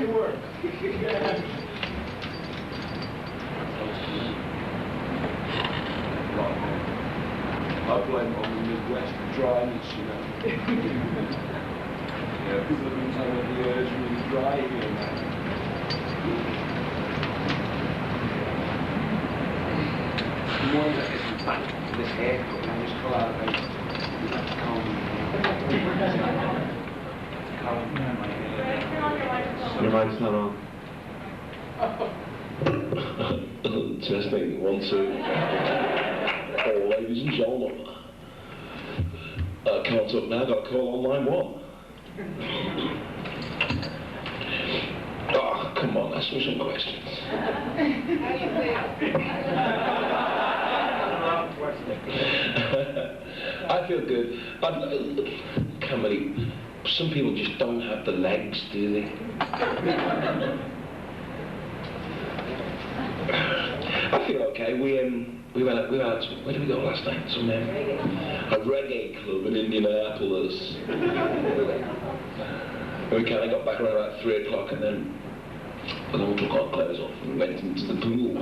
work. I blame on the Midwest dryness, you know. Yeah, people have been telling me the air is really dry here now. The morning I get back to this haircut and I just pull out of bed. That's calm. Your mic's not on. Testing, 1, 2. Oh, ladies and gentlemen. Can't talk now, got a call on line 1. Oh, come on, ask me some questions. I feel good. Some people just don't have the legs, do they? I feel okay. We went out, where did we go last night? A reggae club in Indianapolis. We kind of got back around about 3 o'clock and then we took our clothes off and went into the pool.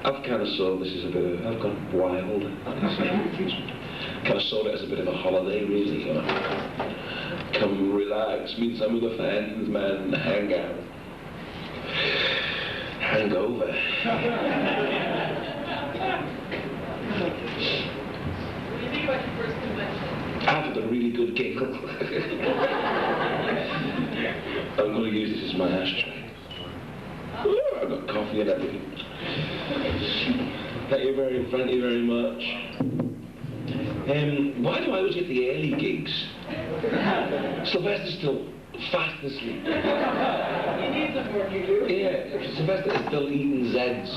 I've kind of saw this as a bit of, I've gone wild. Kind of saw it as a bit of a holiday, really. You know? Come relax, meet some of the friends, man, hang out. Hangover. What do you think about your first convention? I've had a really good giggle. I'm going to use this as my ashtray. Ooh, I've got coffee and everything. Thank you very much. Why do I always get the early gigs? Sylvester's still fast asleep. You need some work, you do? Yeah, Sylvester is still eating Zeds.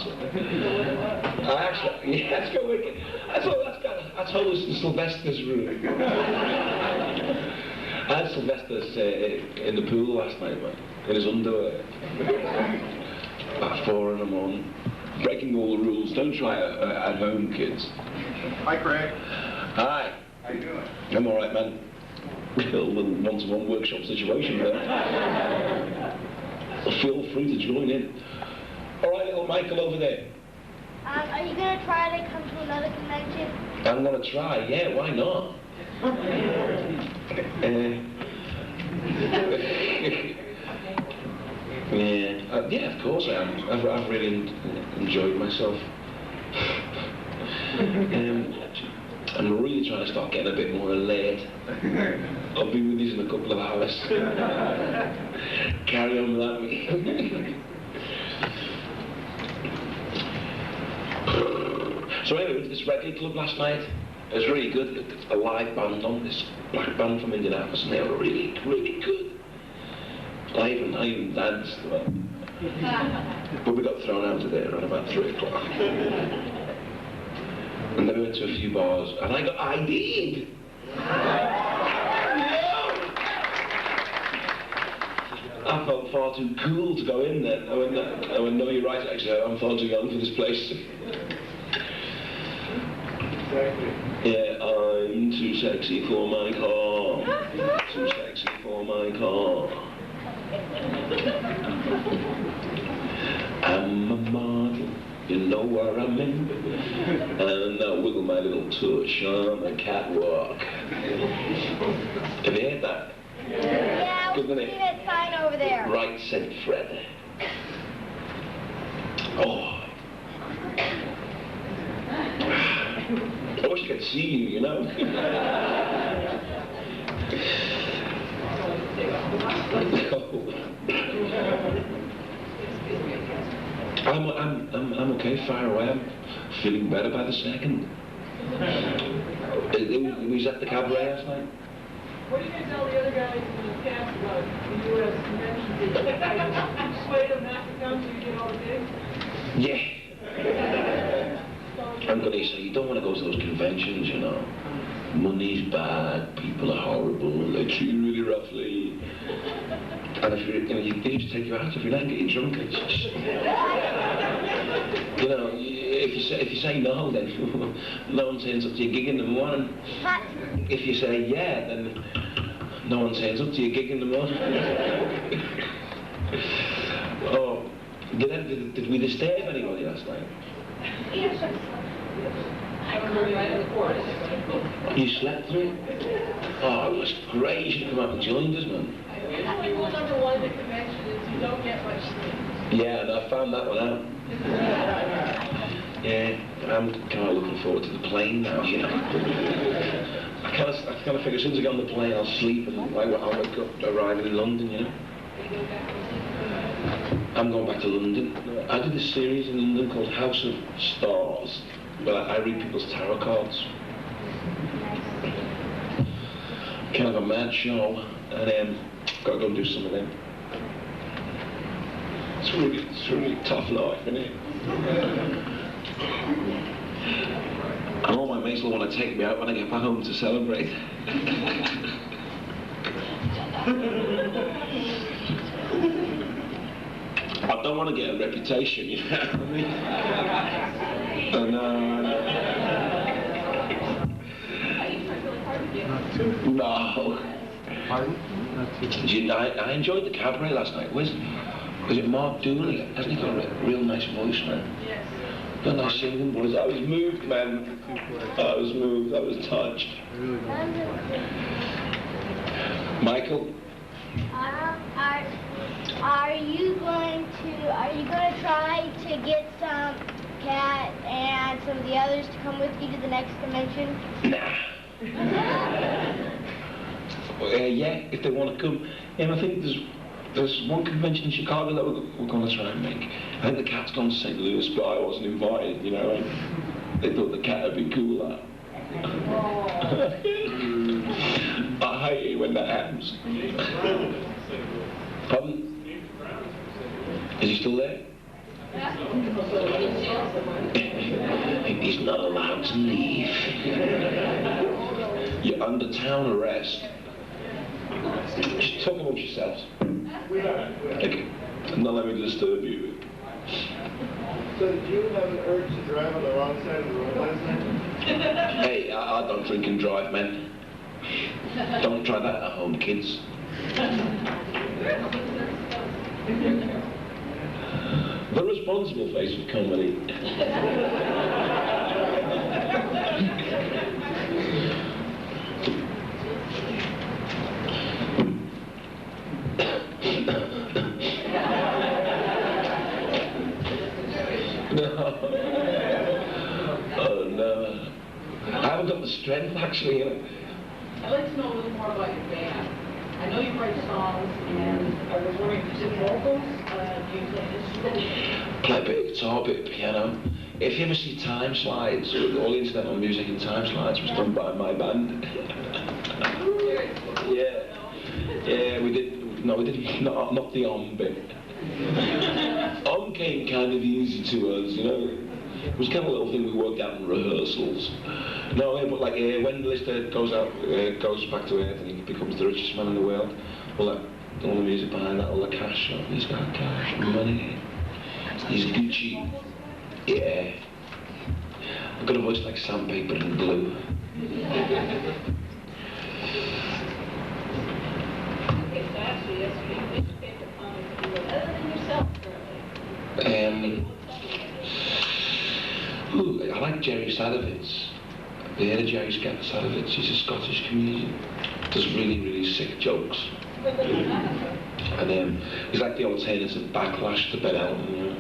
Let's go wicked. I told us in Sylvester's room. I had Sylvester in the pool last night, man, in his underwear. About 4 in the morning. Breaking all the rules. Don't try it at home, kids. Hi, Craig. Hi. How you doing? I'm all right, man. Little one-to-one workshop situation there. Feel free to join in. All right, little Michael over there. Are you going to try to come to another convention? I'm going to try, yeah, why not? Yeah, of course I am. I've really enjoyed myself. I'm really trying to start getting a bit more alert. I'll be with you in a couple of hours. Carry on without me. So anyway, we went to this reggae club last night. It was really good. It's a live band on, this black band from Indianapolis, and they were really, really good. I even danced. But we got thrown out of there around about 3 o'clock. And then we went to a few bars, and I got ID'd. I felt far too cool to go in there. I went, no, you're right, actually, I'm far too young for this place. Yeah, I'm too sexy for my car. Too sexy for my car. I'm a model, you know where I'm in. And I wiggle my little tush on the catwalk. Have you heard that? Yeah, Good, we see that sign over there. Right, said Fred. Oh. I wish I could see you, you know? I'm okay, far away. I'm feeling better by the second. We was at the cabaret last night. What are you going to tell the other guys in the camp about the U.S. convention? You swayed them not to come so you get all the gigs? Yeah. I'm going to say, you don't want to go to those conventions, you know. Money's bad, people are horrible, they treat you really roughly. And if you're, they just take you out if you're not getting drunk. It's just, if you say no, then no one turns up to your gig in the morning. If you say yeah, then No one turns up to your gig in the morning. Oh, did we disturb anybody last night? You slept through? Oh, it was great. You should come out and join us, man. Rule number one of the convention is you don't get much sleep. Yeah, and I found that one out. Yeah, I'm kind of looking forward to the plane now, you know. I kind of figure as soon as I get on the plane, I'll sleep and I'll wake up arriving in London, you know. I'm going back to London. I did this series in London called House of Stars, but I read people's tarot cards. Kind of a mad show, and got to go and do some of them. It's a really tough life, isn't it? And all my mates will want to take me out when I get back home to celebrate. I don't want to get a reputation, you know what I mean? No. Pardon? I enjoyed the cabaret last night. Was it Mark Dooley? Hasn't he got a real nice voice, man? Yes. Got a nice singing voice. I was moved, man. I was moved. I was touched. Michael? Are you going to try to get some Cat and some of the others to come with you to the next convention? Nah. Yeah, if they want to come. And I think there's one convention in Chicago that we're going to try and make. I think the Cat's gone to St. Louis, but I wasn't invited, you know. They thought the Cat would be cooler. I hate it when that happens. Pardon? Is he still there? He's not allowed to leave. You're under town arrest. Just talk amongst yourselves. Okay. Not let me disturb you. So did you have an urge to drive on the wrong side of the road last night? Hey, I don't drink and drive, man. Don't try that at home, kids. The responsible face of comedy. No. Oh no. I haven't got the strength actually, you know. I'd like to know a little more about your band. I know you write songs, and I was wondering, is it vocals? Do you play instruments? Play a bit of guitar, a bit of piano. If you ever see Time Slides, all the incidental music in Time Slides was done by my band. Yeah, we did. No, we didn't. Not the bit. Came kind of easy to us, you know. It was kind of a little thing we worked out in rehearsals. No, but like when Lister goes back to Earth and he becomes the richest man in the world, all the music behind that, all the cash, he's got cash and money. He's Gucci. Yeah. I've got a voice like sandpaper and glue. I like Jerry Sadowitz. The head of Jerry Sadowitz, he's a Scottish comedian. Does really, really sick jokes. And he's like the alternative backlash to Ben Elton, you know.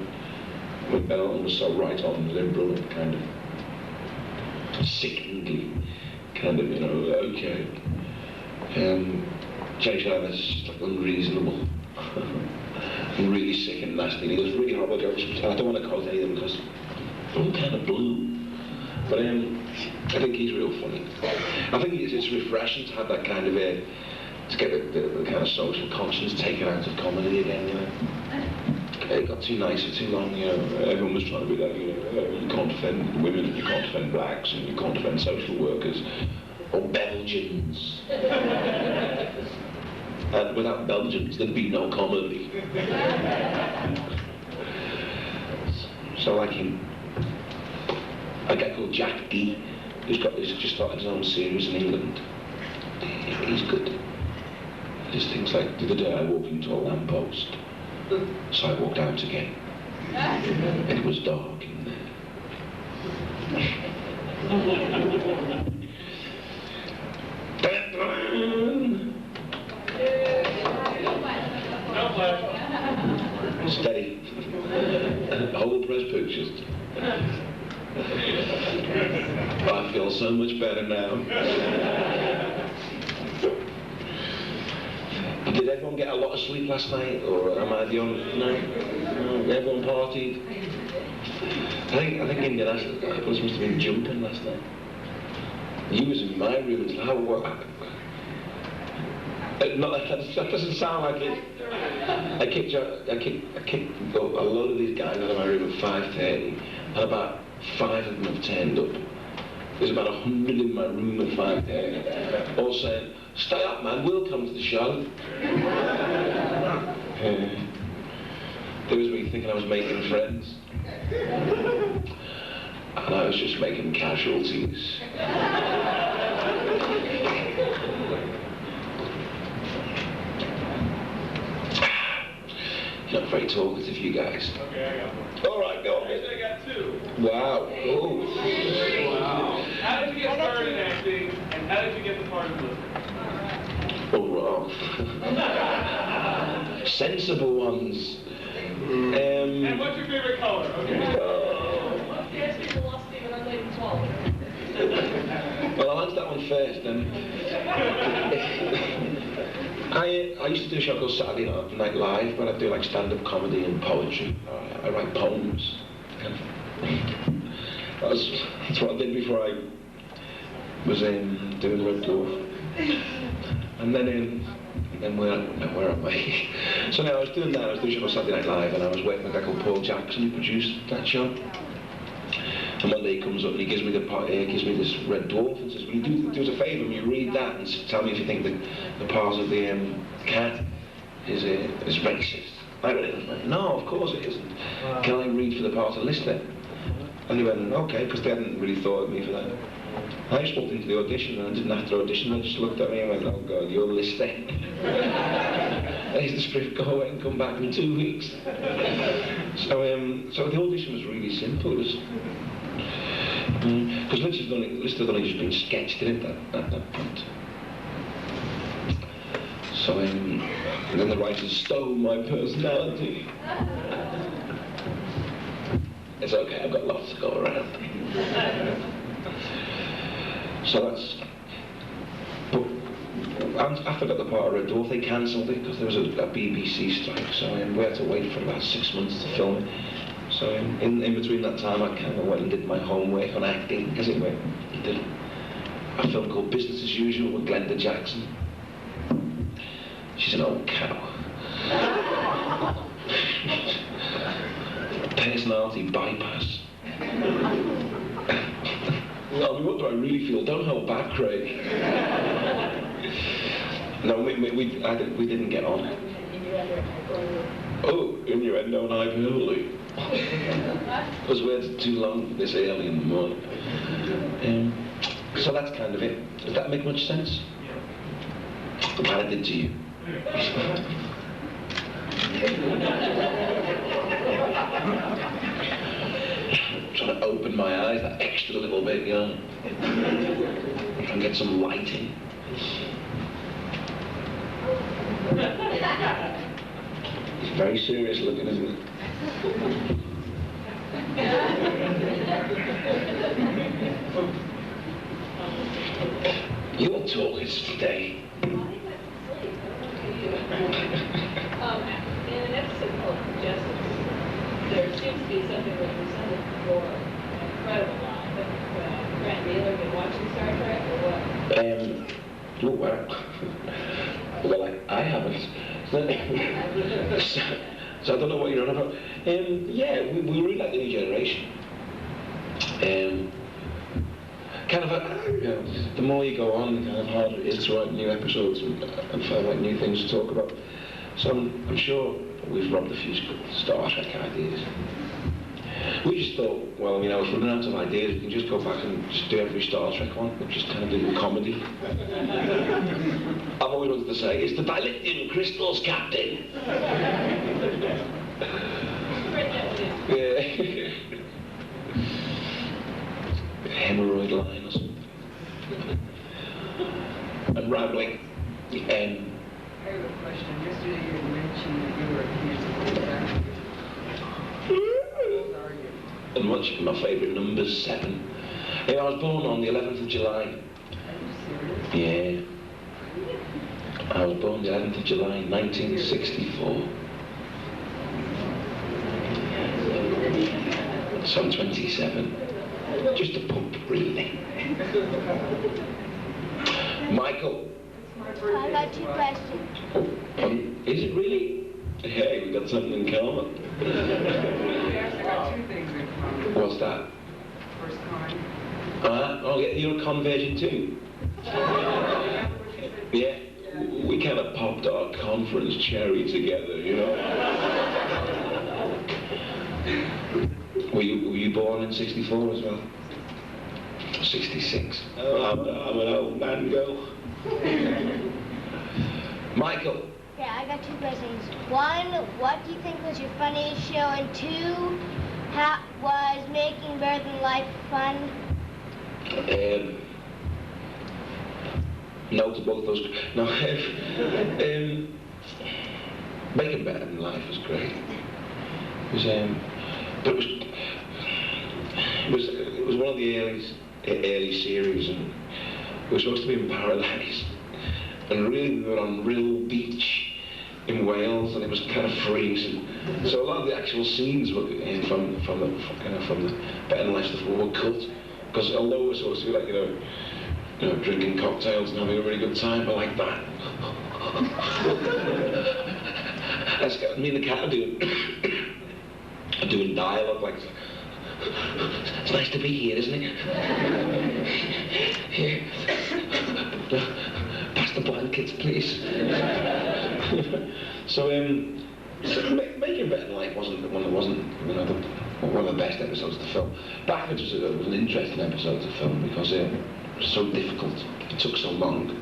When Ben Elton was so right on liberal and kind of sickeningly, kind of, you know, okay. Jerry Sadowitz is just like unreasonable. And really sick and nasty. And he does really horrible jokes. I don't want to quote any of them because I'm kind of blue. But I think he's real funny. I think it's refreshing to have that kind of to get the kind of social conscience taken out of comedy again, you know. It got too nice for too long, you know. Everyone was trying to be like, you know, you can't defend women, and you can't defend blacks, and you can't defend social workers, or Belgians. And without Belgians, there'd be no comedy. So like him, a guy called Jack D, who's just started his own series in England. He's good. Just things like, the other day I walked into a lamppost, so I walked out again. And it was dark in there. Steady. Whole press pictures. I feel so much better now. Did everyone get a lot of sleep last night, or am I the only night? No, everyone partied. I think Indianapolis must have been jumping last night. You was in my room until how? No, that doesn't sound like it. I kicked a load of these guys out of my room at 5:30, and about 5 of them have turned up. There's about 100 in my room at 5:30, all saying, "Stay up, man, we'll come to the show." There was me thinking I was making friends, and I was just making casualties. You're not very talkative, you guys. Okay, I got one. All right, go on. Actually, I got two. Wow. Oh. Wow. How did you get started in acting, and how did you get the part of Blizzard? Oh, wow. Sensible ones. And what's your favorite color? Okay. Well, I'll answer that one first, then. I used to do a show called Saturday Night Live, where I do like stand-up comedy and poetry. I write poems. That's what I did before I was doing Red Dwarf. And then where am I? So now I was doing that. I was doing a show called Saturday Night Live, and I was working with a guy called Paul Jackson, who produced that show. And one day he comes up and he gives me this Red Dwarf and says, "Will you do us a favour? Will you read that and tell me if you think the part of the cat is racist?" I read it and I went, "No, of course it isn't. Can I read for the part of Lister?" And he went, "Okay," because they hadn't really thought of me for that. I just walked into the audition and I didn't have to audition. They just looked at me and went, "Oh God, you're Lister." Here's the script, go away and come back in 2 weeks. So the audition was really simple. It was because Lister's only just been sketched in it at that point. So and then the writers stole my personality. It's okay, I've got lots to go around. So that's. But after I got the part of Red Dwarf, they cancelled it because there was a BBC strike. So we had to wait for about 6 months to film it. So in between that time, I kind of went and did my homework on acting, as it were. I did a film called Business as Usual with Glenda Jackson. She's an old cow. Personality bypass. Well, I mean, what do I really feel? Don't hold back, Craig. No, we didn't get on. Oh, innuendo and hyperbole. Because we're too long this early in the morning. So that's kind of it. Does that make much sense? What I did to you? Trying to open my eyes that extra little bit, you know. Try and get some lighting. It's very serious looking, isn't it? Your talk is today. In an episode called Justice, there seems to be something that resembles your incredible line. Grant Naylor been watching Star Trek or what? Well, I haven't. So I don't know what you're on about. Yeah, we really like the new generation. Kind of, you know, the more you go on, the kind of harder it is to write new episodes and find like new things to talk about. So I'm sure we've robbed a few Star Trek ideas. We just thought, well, you know, if we're running out of ideas, we can just go back and just do every Star Trek one, but just kind of do comedy. I've always wanted to say, it's the dilithium crystals, Captain. Yeah. Hemorrhoid line or something. And rambling. I have a question. Yesterday you had mentioned that you were a cancer patient. How old are you? And much my favourite number's 7. Yeah, I was born on the 11th of July. Are you serious? Yeah. I was born the 11th of July, 1964. So I'm 27. Just a pup, really. Michael. I got 2 questions. Is it really? Hey, we got something in common. We actually got 2 things in common. What's that? First con. Oh, yeah, you're a conversion too? Yeah, we kind of popped our conference cherry together, you know? Were you born in 64 as well? 66. Oh, I'm an old man, girl. Michael. Yeah, I got 2 questions. 1, what do you think was your funniest show? And 2, how was Making Better Than Life fun? No to both those. No, Making Better Than Life was great. But it was one of the early series, and we were supposed to be in paradise, and really we were on Rill Beach in Wales, and it was kind of freezing. So a lot of the actual scenes were from the Better Than Life stuff were cut, because although we're supposed to be like you know drinking cocktails and having a really good time, but like that. Me and the cat are doing dialogue like, it's nice to be here, isn't it? Here. Pass the blankets, please. So, Making Better Than Life wasn't one of the best episodes to film. Backwards was an interesting episode to film because it was so difficult. It took so long.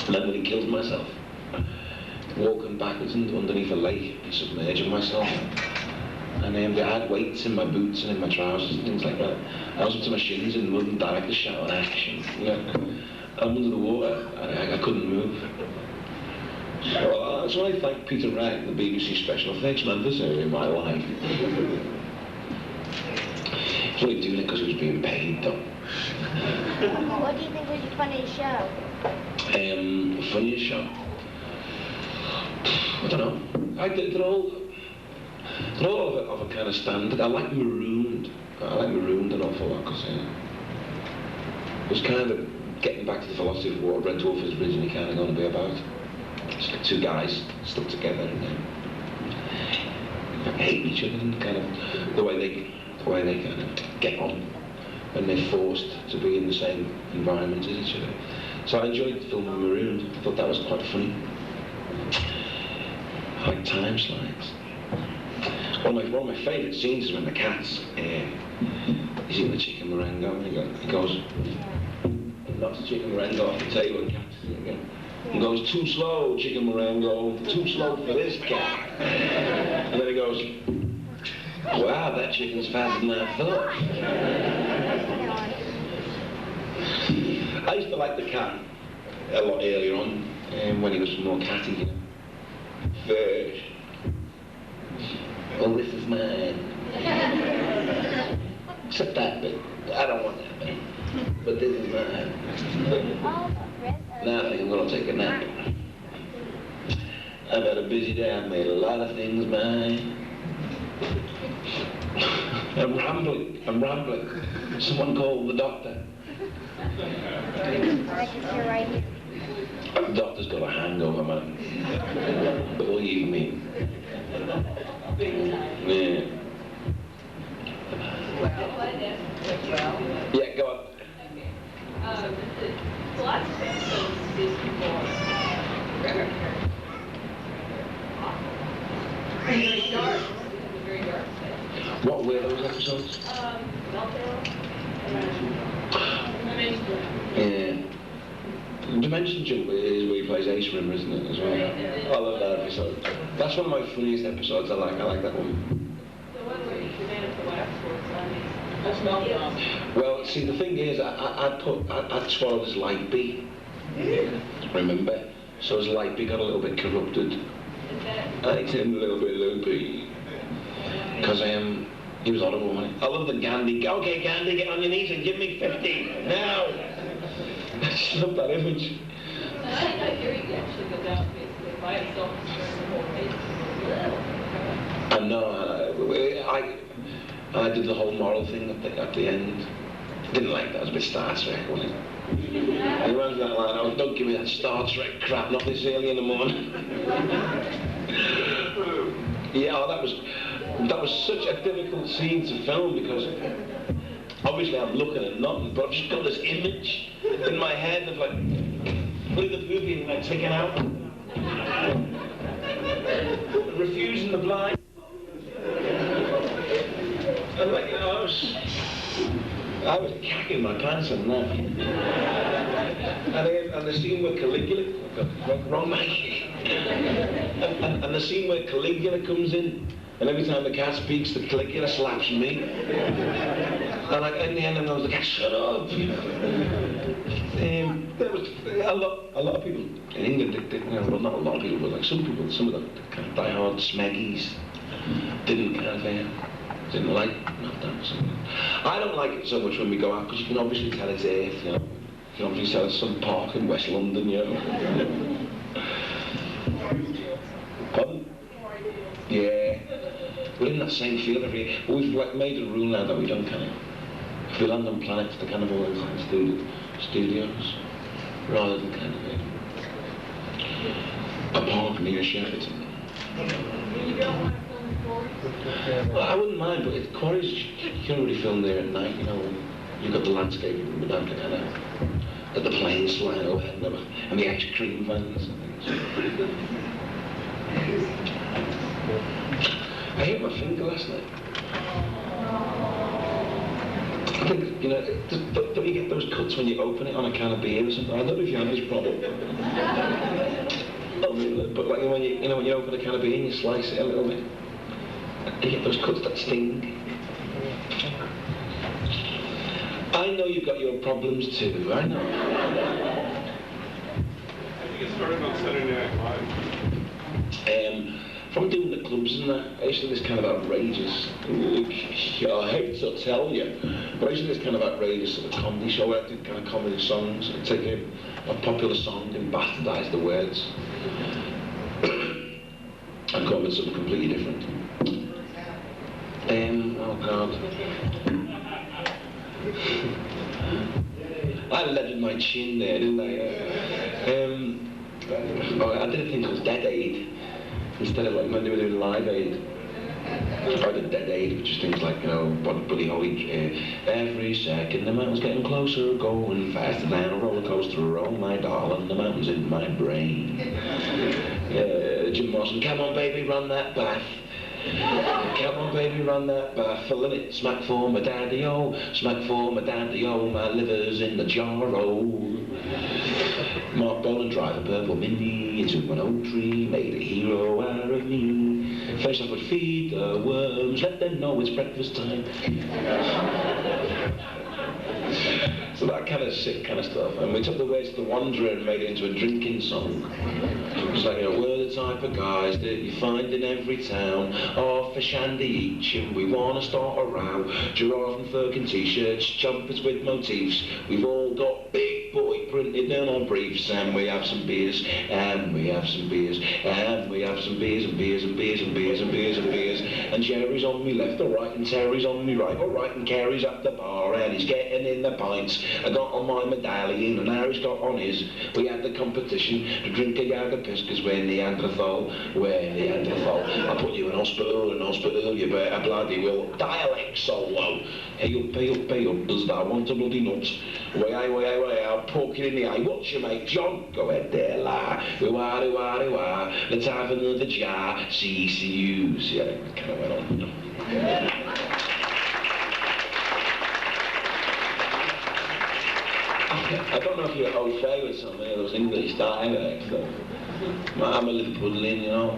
And then when he killed myself, walking backwards underneath a lake and submerging myself. And I had weights in my boots and in my trousers and things like that. I was up to my shins in the mud and directly shot on action. You know, I'm under the water and I couldn't move. So I thank Peter Wright, the BBC special effects man, for saving my life. He's only doing it because he was being paid, though. What do you think was your funniest show? Funniest show? I don't know. They're all of a kind of standard. I like Marooned. An awful lot because it was kind of getting back to the philosophy of what Red Dwarf is originally kind of going to be about. It's like 2 guys stuck together and hate each other and kind of the way they kind of get on when they're forced to be in the same environment as each other. So I enjoyed filming Marooned. I thought that was quite funny. I like time slides. One of my favourite scenes is when the cat's he's eating the chicken Marengo and he goes and knocks the chicken Marengo off the table and catches it again. He goes, too slow, chicken Marengo, too slow for this cat. And then he goes, wow, that chicken's faster than I thought. I used to like the cat a lot earlier on, when he was more catty, you know. First. Well, this is mine. Except that bit. I don't want that bit. But this is mine. Now I think I'm going to take a nap. I've had a busy day. I've made a lot of things mine. I'm rambling. Someone called the doctor. Right here. The doctor's got a hangover, man. Believe me. Yeah. Yeah, go on. Lots of episodes of season 4. Very dark. Very dark. What were those episodes? Yeah. Dimension Jump is where he plays Ace Rimmer, isn't it, as well? I love that episode. That's one of my funniest episodes. I like that one. The one where you develop the wax works on these. That's not Well, see, the thing is, I'd swallowed his light bee. Remember? So his light bee got a little bit corrupted. And it turned a little bit loopy. Because he was horrible, wasn't he? I love the Gandhi. Okay, Gandhi, get on your knees and give me 50 now. I just love that image. I like hearing you actually go down basically by itself and turn the whole page. I know. I did the whole moral thing at the end. Didn't like that. It was a bit Star Trek, wasn't it? And runs that line, oh, don't give me that Star Trek crap, not this early in the morning. Yeah, oh, that was such a difficult scene to film because obviously I'm looking at nothing, but I've just got this image in my head of like putting the poopy and like taking out, refusing the blind. And like, you know, I was cacking my pants on that. And the scene where Caligula, wrong mic. And the scene where Caligula comes in, and every time the cat speaks, the Caligula slaps me. And like in the end, I was like, shut up. There was a lot of people in England, well, not a lot of people, but like some of the kind of die-hard smeggies didn't didn't like that. I don't like it so much when we go out because you can obviously tell it's Earth, you know. You can obviously tell it's some park in West London, you know. Pardon? Yeah. We're in that same field every year. But we've like made a rule now that we don't kind of. If we land on planets, they kind of always like studios, rather than kind of a park near Shepperton. You don't want to film in quarries? Well, I wouldn't mind, but it's quarries, you can't really film there at night, you know. You've got the landscape without the kind of, the planes flying overhead and the ice cream vans and things. Pretty good. I hit my finger last night. I think, you know, don't you get those cuts when you open it on a can of beer or something? I don't know if you have this problem. But like when you open a can of beer and you slice it a little bit, you get those cuts that sting. I know you've got your problems too, I know. I think it started on Saturday Night Live. From doing the clubs and that, I used to do this kind of outrageous, I hate to tell you, but I used to do this kind of outrageous sort of comedy show where I did kind of comedy songs. I'd take a popular song and bastardise the words and come up with something completely different. Oh God. I leaded my chin there, didn't I? I did a thing called Dead Aid. Instead of like when they were doing Live Aid, I did Dead Aid, which is things like, you know, Buddy Holly, every second the mountain's getting closer, going faster than a roller coaster, oh my darling, the mountain's in my brain. Jim Morrison, come on baby, run that bath. Come on baby, run that bath, filling it, smack for my daddy-o, smack for my daddy-o, my liver's in the jar-o. Mark Bolan drive a purple Mini into an oak tree, made a hero out of me. First I would feed the worms, let them know it's breakfast time. So that kind of sick kind of stuff. And we took the words to The Wanderer and made it into a drinking song. It's like, you know, we're the type of guys that you find in every town, half a shandy each, and we want to start a row. Giraffe and Firkin t-shirts, jumpers with motifs. We've all got big boy printed down on briefs, and we have some beers, and we have some beers, and we have some beers and beers and beers and beers and beers and beers. And Jerry's on me left or right, and Terry's on me right or right, and Kerry's at the bar, and he's getting in the pints. I got on my medallion, and Harry's got on his. We had the competition to drink a Jager piss, because we're Neanderthal, I put you in hospital, you better bloody well. Dialect solo. Hey up, does that want a bloody nut? Way, I'll poke you in the eye. What's your mate, John? Go ahead there, la. Let's have another jar. See, yeah, it kind of went on. I don't know if you're au fait with some of those English dialects, though. I'm a Liverpudlian, you know.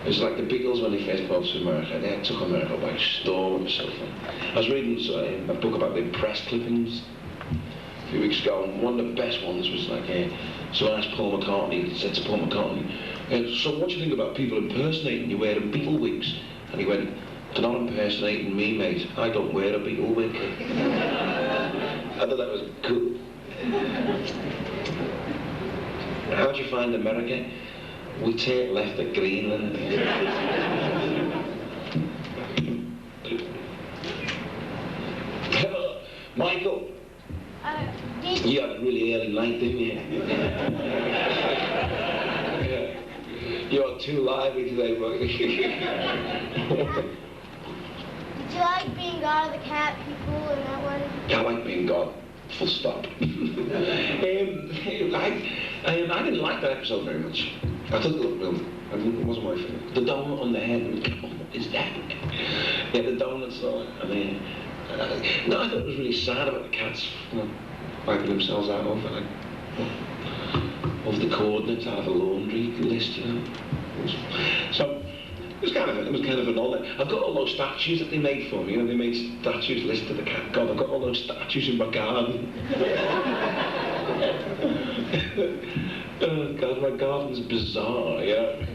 It's like the Beatles when they first brought to America. They took America by storm or something. I was reading a book about the press clippings a few weeks ago, and one of the best ones was like, someone asked Paul McCartney, said to Paul McCartney, so what do you think about people impersonating you wearing Beatle wigs? And he went, they're not impersonating me, mate. I don't wear a Beatle wig. I thought that was cool. How'd you find America? We take left at Greenland. Michael, you had a really early night, didn't you? You're too lively today, buddy. Did you like being God of the Cat people in that one? I like being God. Full stop. I didn't like that episode very much. I thought it wasn't my favorite. The donut on the head, what is that? Yeah, the donuts though. I mean, no, I thought it was really sad about the cats, you know, wiping themselves out over the coordinates out of a laundry list, you know. So it was kind of an honor. I've got all those statues that they made for me. You know, they made statues listed the cat god. I've got all those statues in my garden. Oh God, my garden's bizarre, you know.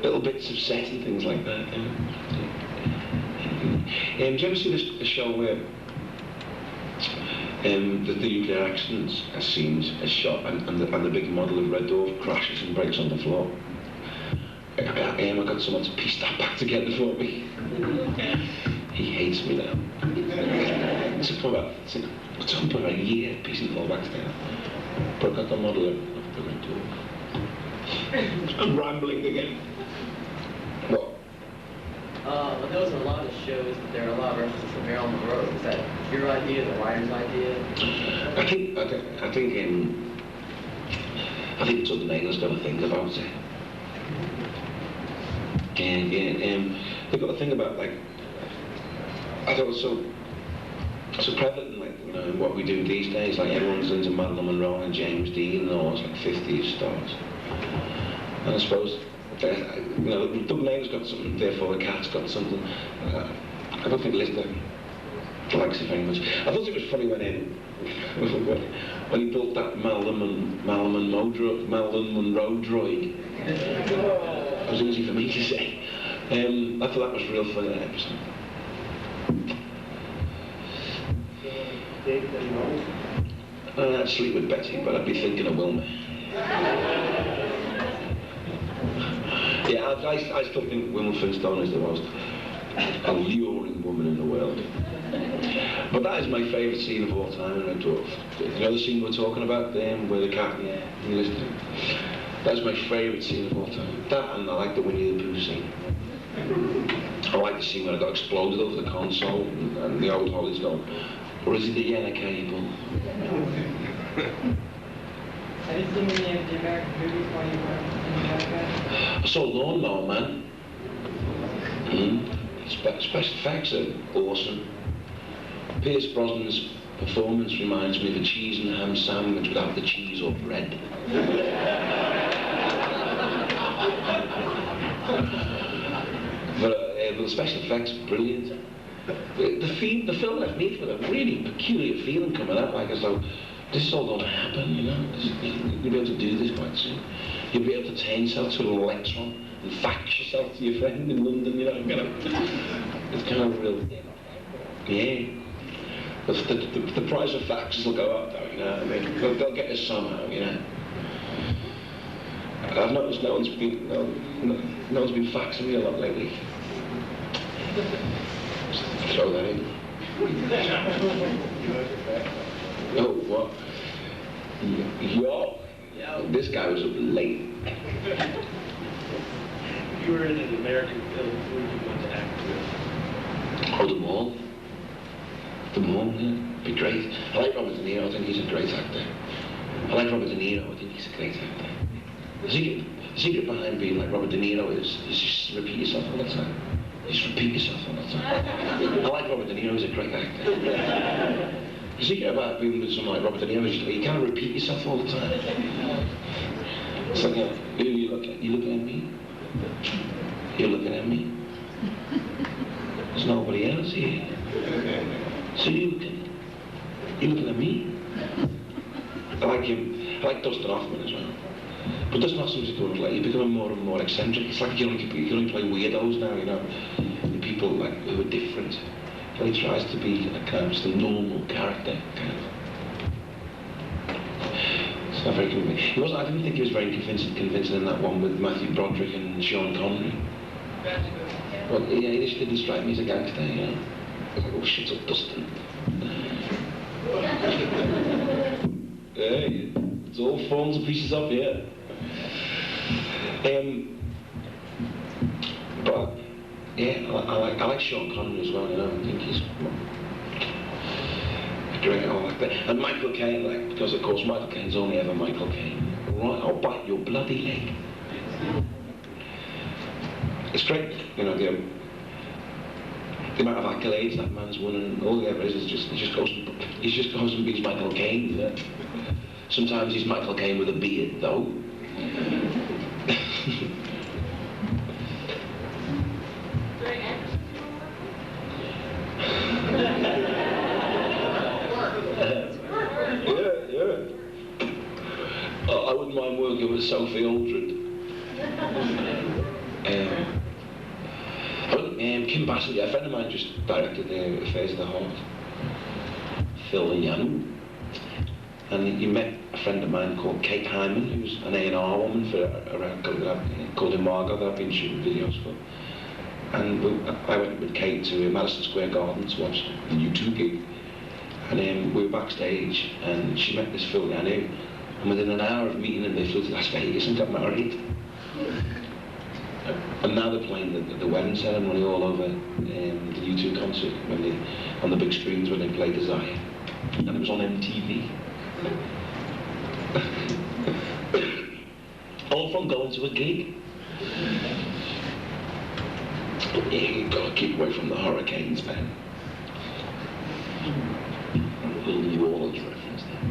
Little bits of set and things like that. You know. Did you ever see the show where the nuclear accident scenes are shot and the big model of Red Dwarf crashes and breaks on the floor? I got someone to piece that back together for me. He hates me now. It took about a year piecing it all back together. But I got the model of the Red Dwarf. I'm rambling again. What? Well, there was a lot of shows, but there are a lot of references to Marilyn Monroe. Is that your idea, the writer's idea? I think it's something England's got to think about it. They've got to think about, like, I thought it was so prevalent, like, you know, in what we do these days, like everyone's into Marilyn Monroe and James Dean and all, it's like 50s stars. And I suppose, you know, Doug Mayer's got something, therefore the cat's got something. I don't think Lister likes it very much. I thought it was funny when he built that Marilyn Monroe droid. It was easy for me to say. I thought that was real funny, that episode. I'd sleep with Betty, but I'd be thinking of Wilma. Yeah, I still think Wilma Flintstone is the most alluring woman in the world. But that is my favourite scene of all time in Red Dwarf. You know the scene we're talking about, where the cat and the listener? That's my favourite scene of all time. That, and I like the Winnie the Pooh scene. I like the scene when I got exploded over the console and the old Holly's going, or is it the yellow cable? Have you seen any of the American movies while you were in America? I saw Lawnmower Man. Special effects are awesome. Pierce Brosnan's performance reminds me of a cheese and ham sandwich without the cheese or bread. But the special effects are brilliant. The film left me with a really peculiar feeling coming out, like as though this is all going to happen, you know. You'll be able to do this quite soon. You'll be able to turn yourself to an electron and fax yourself to your friend in London, you know. It's kind of real. Yeah. But the price of faxes will go up, though, you know. I mean, they'll get us somehow, you know. I've noticed no one's been faxing me a lot lately. Just throw that in. Oh, what? Yo, this guy was up late. If you were in an American film, who would you want to act with? Oh, the Mall. The Mall, yeah. Be great. I like Robert De Niro, I think he's a great actor. I like Robert De Niro, I think he's a great actor. The secret behind being like Robert De Niro is just repeat yourself all the time. Just repeat yourself all the time. I like Robert De Niro, he's a great actor. The secret about being with someone like Robert De Niro is you can't repeat yourself all the time. It's like, who you looking at? You looking at me? You're looking at me? There's nobody else here. So you looking at me? I like him. I like Dustin Hoffman as well. But Dustin Hoffman's becoming like, you're becoming more and more eccentric. It's like you can only play weirdos now, you know. The people like who are different. And he tries to be a kind of just a normal character, kind of. It's not very convincing. I didn't think he was very convincing in that one with Matthew Broderick and Sean Connery. Well, yeah, he just didn't strike me as a gangster, you know. Oh, shut up, Dustin. Hey, it's all forms and pieces up here. But yeah, I like Sean Connery as well. You know, I think he's great. I like that. And Michael Caine, like, because of course Michael Caine's only ever Michael Caine. Right, I'll bite your bloody leg. It's great, you know, the amount of accolades that man's won, and all he ever is he just goes and beats Michael Caine. You know? Sometimes he's Michael Caine with a beard, though. Yeah. I wouldn't mind working with Sophie Aldred. Kim Bassett, a friend of mine just directed the Affairs of the Heart, Phil Yanu. And he met a friend of mine called Kate Hyman, who's an A&R woman called Margot that I've been shooting videos for. And I went with Kate to Madison Square Garden to watch the U2 gig. And we were backstage, and she met this Phil Yanu. And within an hour of meeting him, they flew to Las Vegas and got married. And now they're playing the wedding ceremony all over the U2 concert on the big screens when they played Desire. And it was on MTV. All from going to a gig. Yeah, you've got to keep away from the Hurricanes, man. Little New Orleans reference there.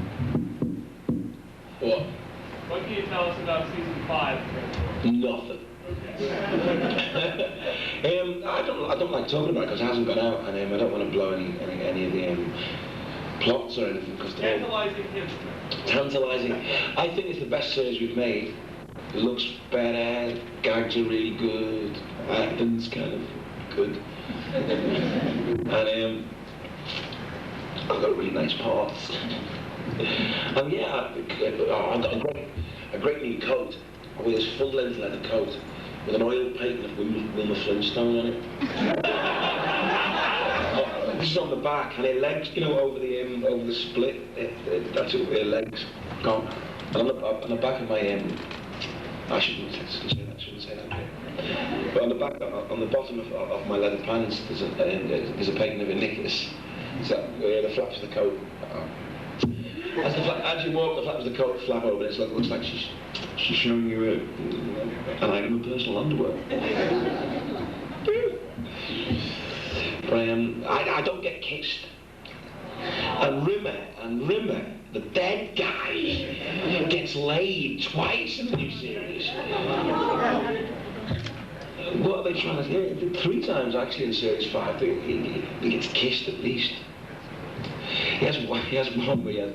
What? What can you tell us about season 5? Nothing. I don't like talking about it because it hasn't gone out, and I don't want to blow any of the plots or anything because they're Tantalizing him. tantalizing. I think it's the best series we've made. It looks better, gags are really good, acting's kind of good, and I've got really nice parts. And yeah, I've got a great new coat. I wear this full-length leather coat with an oil paint of Wilma Flintstone on it. This is on the back, and her legs, you know, over the split. That's it, her legs gone. And on the back of my I shouldn't say that. But on the bottom of my leather pants, there's a painting of a Nicholas. So the flaps of the coat. As you walk, the flaps of the coat flap over. It looks like she's showing you an item of personal underwear. But I don't get kissed. And Rimmer, the dead guy, gets laid twice in the new series. What are they trying to do? 3 times actually in series 5. He gets kissed at least. He has one where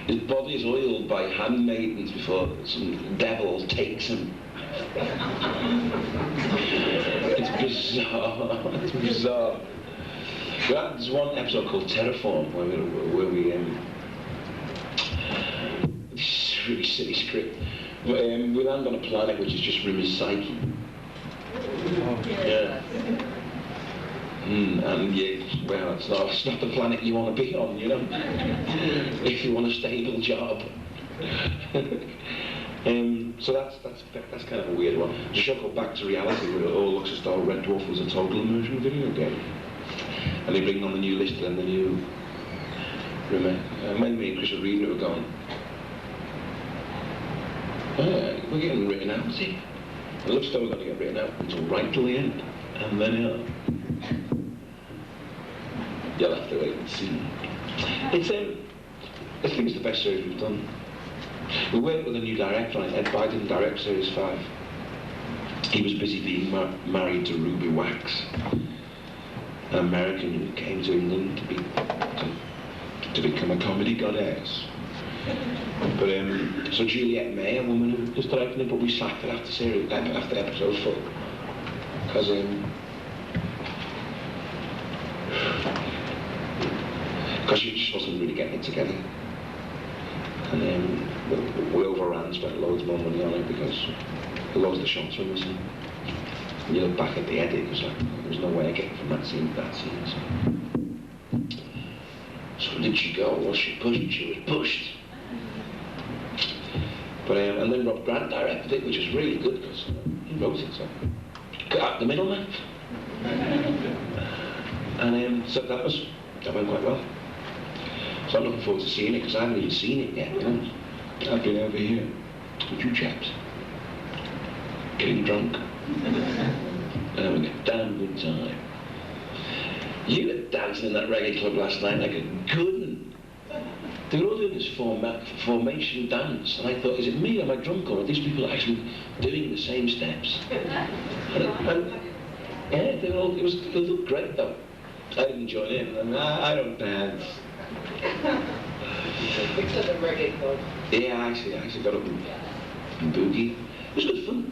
his body is oiled by handmaidens before some devil takes him. It's bizarre. There's one episode called Terraform where we this is a really silly script. We land on a planet which is just Rimmer's psyche. Yeah. And yeah, well, it's not the planet you want to be on, you know. If you want a stable job. So that's kind of a weird one. The show called Back to Reality, where it all looks as though Red Dwarf was a total immersion video game. And they bring on the new list and the new Rimmer. When me and Chris were reading it, we were going, we're getting written out, see? It looks as though we're going to get written out until right till the end. And then, you'll have to wait and see. It's I think it's the best series we've done. We worked with a new director on it. Ed Biden directed Series 5. He was busy being married to Ruby Wax, an American who came to England to become a comedy goddess. But so Juliette May, a woman who was directing it, but we sacked her after episode 4 because she just wasn't really getting it together. And we overran, spent loads more money on it because loads of the shots were missing. And you look back at the edit, it was like, there was no way of getting from that scene to that scene. So did she go? Was she pushed? She was pushed. But and then Rob Grant directed it, which was really good because he wrote it, so cut out the middleman. And so that went quite well. So I'm looking forward to seeing it because I haven't even seen it yet, you know. I've been over here with you chaps, getting drunk, and having a damn good time. You were dancing in that reggae club last night like a good one. They were all doing this formation dance, and I thought, is it me, am I drunk, or are these people actually doing the same steps? and yeah, it looked great though. I didn't join in, I don't dance. Except the reggae club. Yeah, I actually got up and boogie. It was good fun.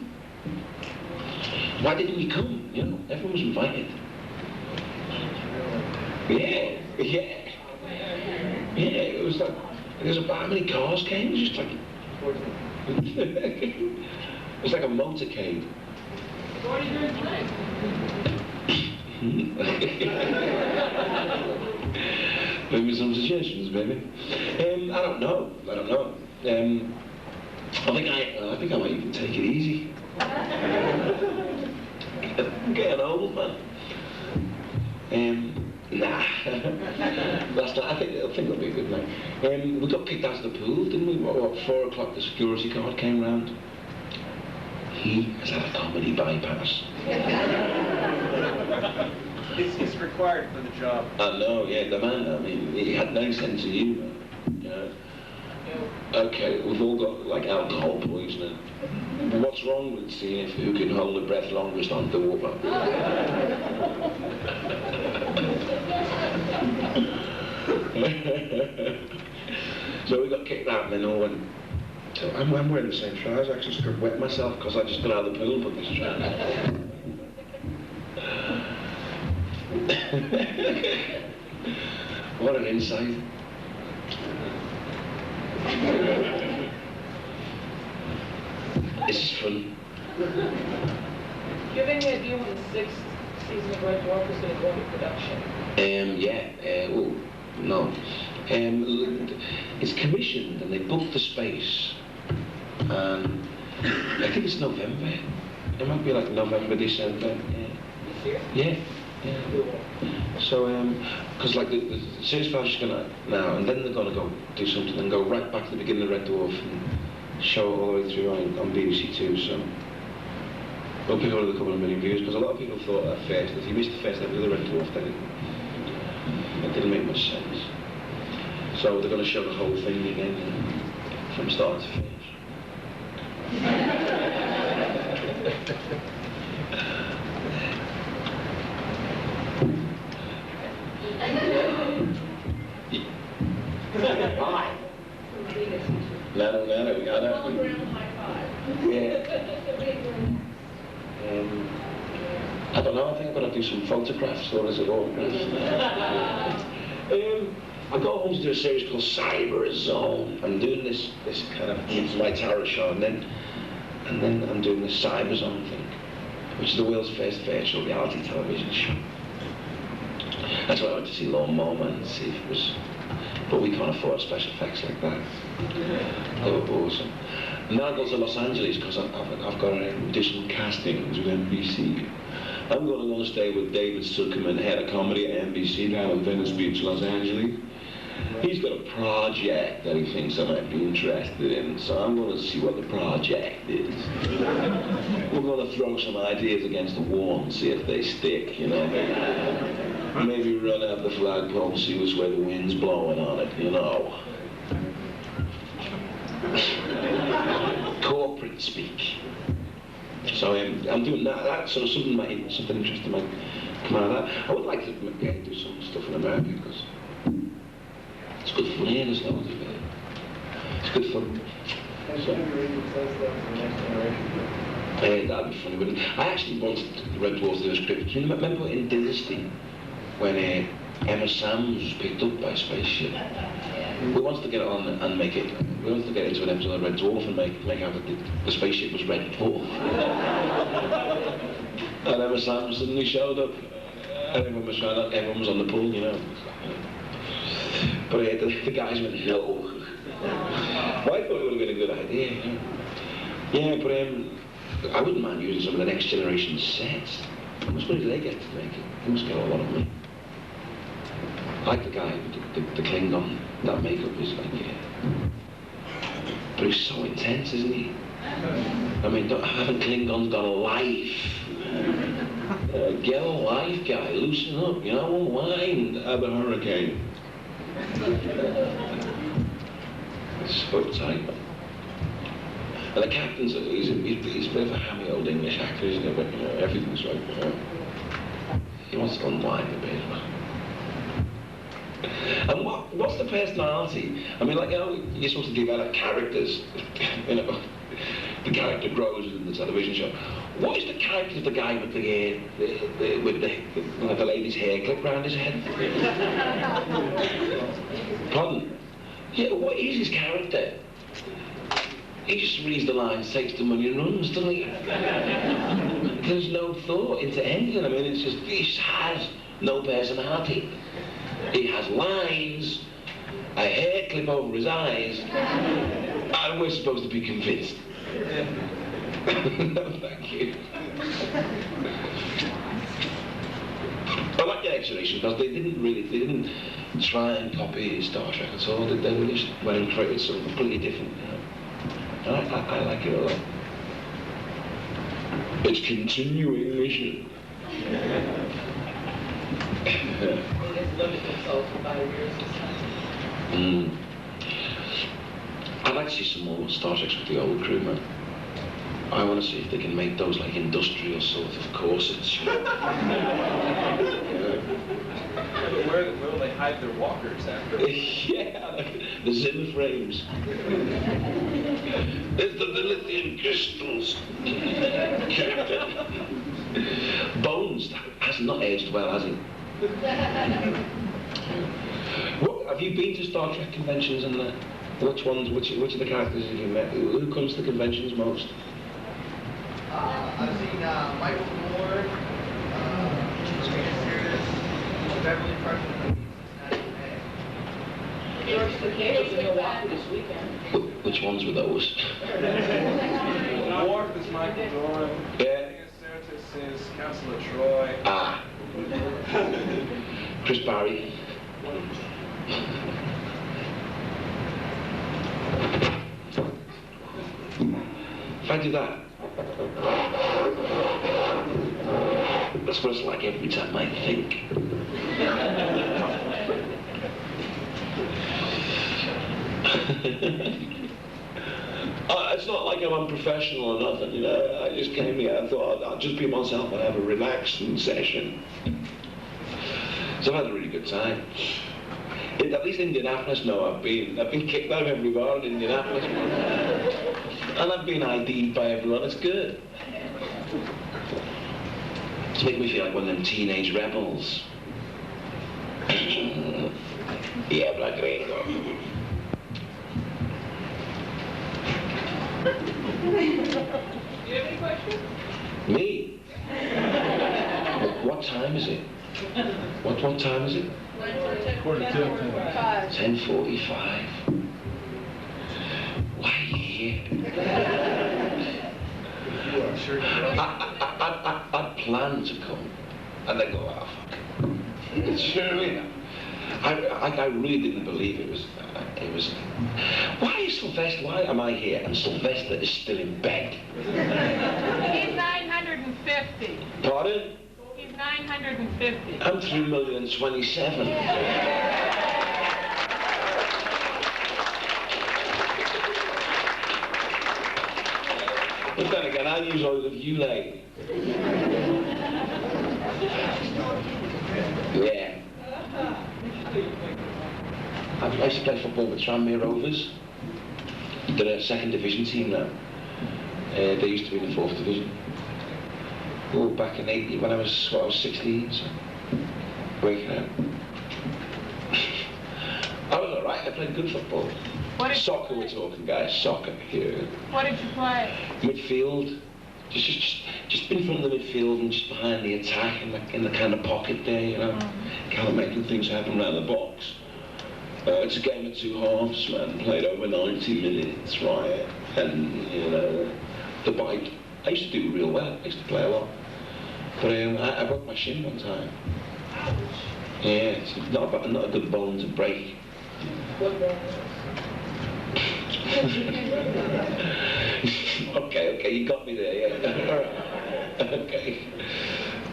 Why didn't we come? You know, everyone was invited. Yeah. It was like, how many cars came? It was just like, it was like a motorcade. 40 years late. Maybe some suggestions, maybe. I don't know. I think I might even take it easy. I'm getting old, man. Nah. Last night, I think it'll be a good night. We got kicked out of the pool, didn't we? What, 4 o'clock, the security guard came round. He has had a comedy bypass. It's required for the job. I know, yeah, the man, I mean, he had no sense of humour. You know? Okay, we've all got, like, alcohol poisoning. What's wrong with seeing who can hold their breath longest on the water? So we got kicked out and then all went, so I'm wearing the same trousers, I actually just wet myself because I just got out of the pool and put this trousers. What an insight. This is fun. Do you have any idea when the 6th season of Red Dwarf is going to go into production? No. It's commissioned and they booked the space. And I think it's November. It might be like November, December. This year? Yeah. So, because like the series 5 is gonna now, and then they're gonna go do something and go right back to the beginning of Red Dwarf and show it all the way through on BBC Two. So we'll pick up another couple of million views because a lot of people thought at first if you missed the first episode of Red Dwarf, then it didn't make much sense. So they're gonna show the whole thing again from start to finish. No, I don't. Yeah. I don't know, I think I'm going to do some photographs, or is it autographs? I got home to do a series called Cyber Zone. I'm doing this kind of, it's my tarot show, and then I'm doing this Cyber Zone thing, which is the world's first virtual reality television show. That's why I went to see Lone Moment and see if it was, but we can't afford special effects like that. They were awesome. And now I go to Los Angeles because I've got to do some castings with NBC. I'm going to stay with David Zuckerman, head of comedy at NBC down in Venice Beach, Los Angeles. He's got a project that he thinks I might be interested in, so I'm going to see what the project is. We're going to throw some ideas against the wall and see if they stick, you know. Maybe run out the flagpole, see which way the wind's blowing on it, you know. Corporate speak. So I'm doing that sort of something interesting might come out of that. I would like to do some stuff in America because it's good fun here, there's loads of it. It's good fun. And should we read the stuff for the next generation? That'd be funny, wouldn't it? I actually wanted the Red Dwarf to do a script. Do you remember in Dynasty when Emma Samms was picked up by a spaceship? We wanted to get on and make it. We wanted to get into an episode of Red Dwarf and make out that the spaceship was Red Dwarf. And Emma Samms suddenly showed up. And everyone was on the pool, you know. But the guys went, no. Well, I thought it would have been a good idea. Yeah, but I wouldn't mind using some of the next generation sets. How much money do they get to make it? They must get a lot of money. I like the guy, the Klingon. That makeup is like, but he's so intense, isn't he? I mean, haven't Klingons got a life? Get a life, guy. Loosen up, you know, whine. Have a hurricane. It's so tight, man. And the captain's, he's a bit of a hammy old English actor, isn't he? But, you know, everything's right, you know. He wants to unwind a bit, man. And what's the personality? I mean, like, you know, you're supposed to develop characters. You know, the character grows in the television show. What is the character of the guy with the lady's hair clipped round his head? Pardon? Yeah, what is his character? He just reads the lines, takes the money and runs, doesn't he? There's no thought into anything. I mean, it's just, he just has no personality. He has lines, a hair clip over his eyes, and we're supposed to be convinced. No, thank you. I like the explanation because they didn't try and copy Star Trek at all. They just went and created something completely different. You know? And I like it a lot. It's continuing mission. I'd like to see some more Star Treks with the old crew, man. I want to see if they can make those like industrial sort of corsets, you know. Where will they hide their walkers after? Yeah, like the Zimmer frames. There's the lithium crystals. Bones has not aged well, has he? What, have you been to Star Trek conventions and that? Which of the characters have you met? Who comes to conventions most? I've seen Michael Moore, Beverly Crusher, George Takei was in Milwaukee this weekend. Which ones were those? Dwarf is Michael Doran. Yeah. Certus is Councillor Troy. Ah. Chris Barry. If I do that, that's what it's like every time I think. It's not like I'm unprofessional or nothing, you know. I just came here, I thought I'll just be myself and have a relaxing session. So I've had a really good time. At least Indianapolis, no, I've been kicked out of every bar in Indianapolis. And I've been ID'd by everyone, it's good. It's making me feel like one of them teenage rebels. Yeah, Black Ringo. Do you have any questions? Me? What time is it? What time is it? 10:45. Why here? I'd planned to come, and then go, oh, fuck. Surely not. I really didn't believe it was. Why is Sylvester? Why am I here and Sylvester is still in bed? He's 950. Pardon? He's 950. I'm 3,027,000. But then again, I use all of you, lady. Yeah. I used to play football with Tranmere Rovers. They're a second division team now. They used to be in the 4th division. Oh, back in 80, when I was 16, so breaking out. I was alright, I played good football. Soccer we're talking, guys, soccer here. What did you play? Midfield. Just in front of the midfield and just behind the attack in the kind of pocket there, you know. Kind of making things happen around the box. It's a game of 2 halves, man. Played over 90 minutes, right? And, you know, the bite. I used to do real well. I used to play a lot. But I broke my shin one time. Yeah, it's not a good bone to break. Okay, you got me there, yeah. Okay.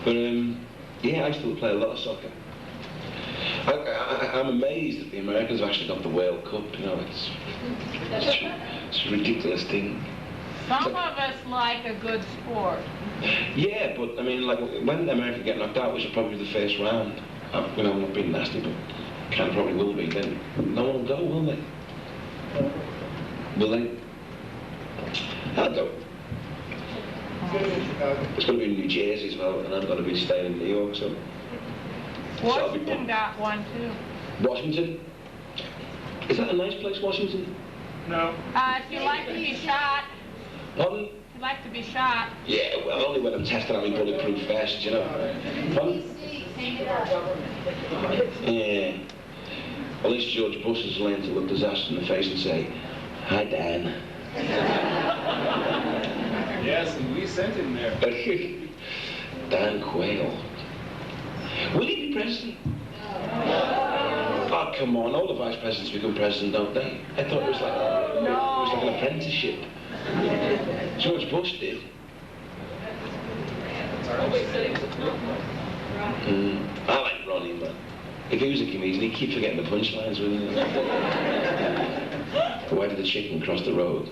But, yeah, I still play a lot of soccer. I'm amazed that the Americans have actually got the World Cup, you know, it's a ridiculous thing. Some of us like a good sport. Yeah, but, I mean, like, when America get knocked out, which will probably be the first round, you know, I'm not being nasty, but kind of probably will be, then no one will go, will they? Will they? I'll go. It's going to be in New Jersey as well, and I'm going to be staying in New York, so... Washington got one too. Washington? Is that a nice place, Washington? No. If you like to be shot. Pardon? If you like to be shot. Yeah, well, only when I'm testing out my bulletproof vest, you know. Pardon? Yeah. At least George Bush has learned to look disaster in the face and say, "Hi, Dan." Yes, and we sent him there. Dan Quayle. Will he be president? Oh, come on, all the vice presidents become president, don't they? I thought it was like an apprenticeship. George Bush did. I like Ronnie, man. If he was a comedian, he'd keep forgetting the punchlines, wouldn't he? Why did the chicken cross the road?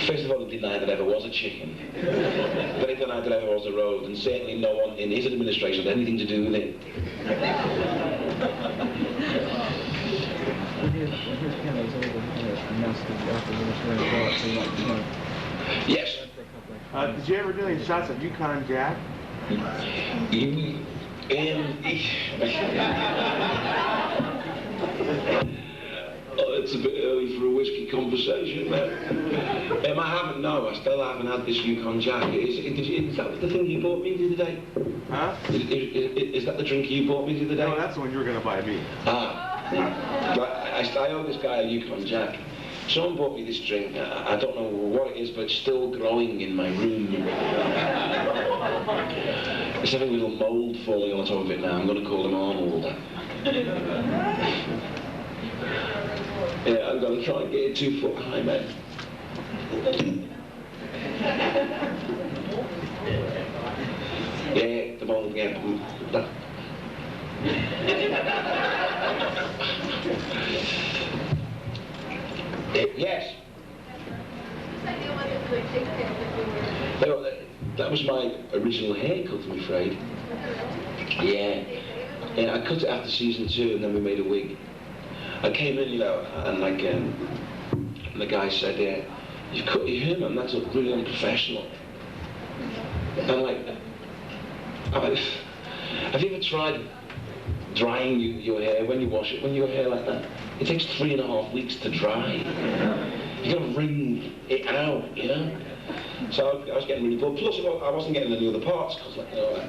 First of all, he denied there ever was a chicken. Then he denied there ever was a road, and certainly no one in his administration had anything to do with it. Yes. Did you ever do any shots of Yukon Jack? Oh, it's a bit early for a whiskey conversation, man. I haven't, no, I still haven't had this Yukon Jack. Is that the thing you bought me the other day? Huh? Is that the drink you bought me the other day? No, that's the one you were going to buy me. I owe this guy a Yukon Jack. Someone bought me this drink. I don't know what it is, but it's still growing in my room. There's having a little mould falling on top of it now. I'm going to call him Arnold. Yeah, I'm going to try and get it 2 foot high, man. Yeah, the mold, yeah. Yes. That was my original haircut, I'm afraid. Yeah. Yeah, I cut it after season 2 and then we made a wig. I came in, you know, and like, and the guy said, yeah, "You've cut your hair, man, that's really unprofessional." And like, have you ever tried drying your hair when you wash it, when your hair like that? It takes 3.5 weeks to dry. You gotta wring it out, you know? So I was getting really bored. Plus, I wasn't getting any other parts, because, like, you know,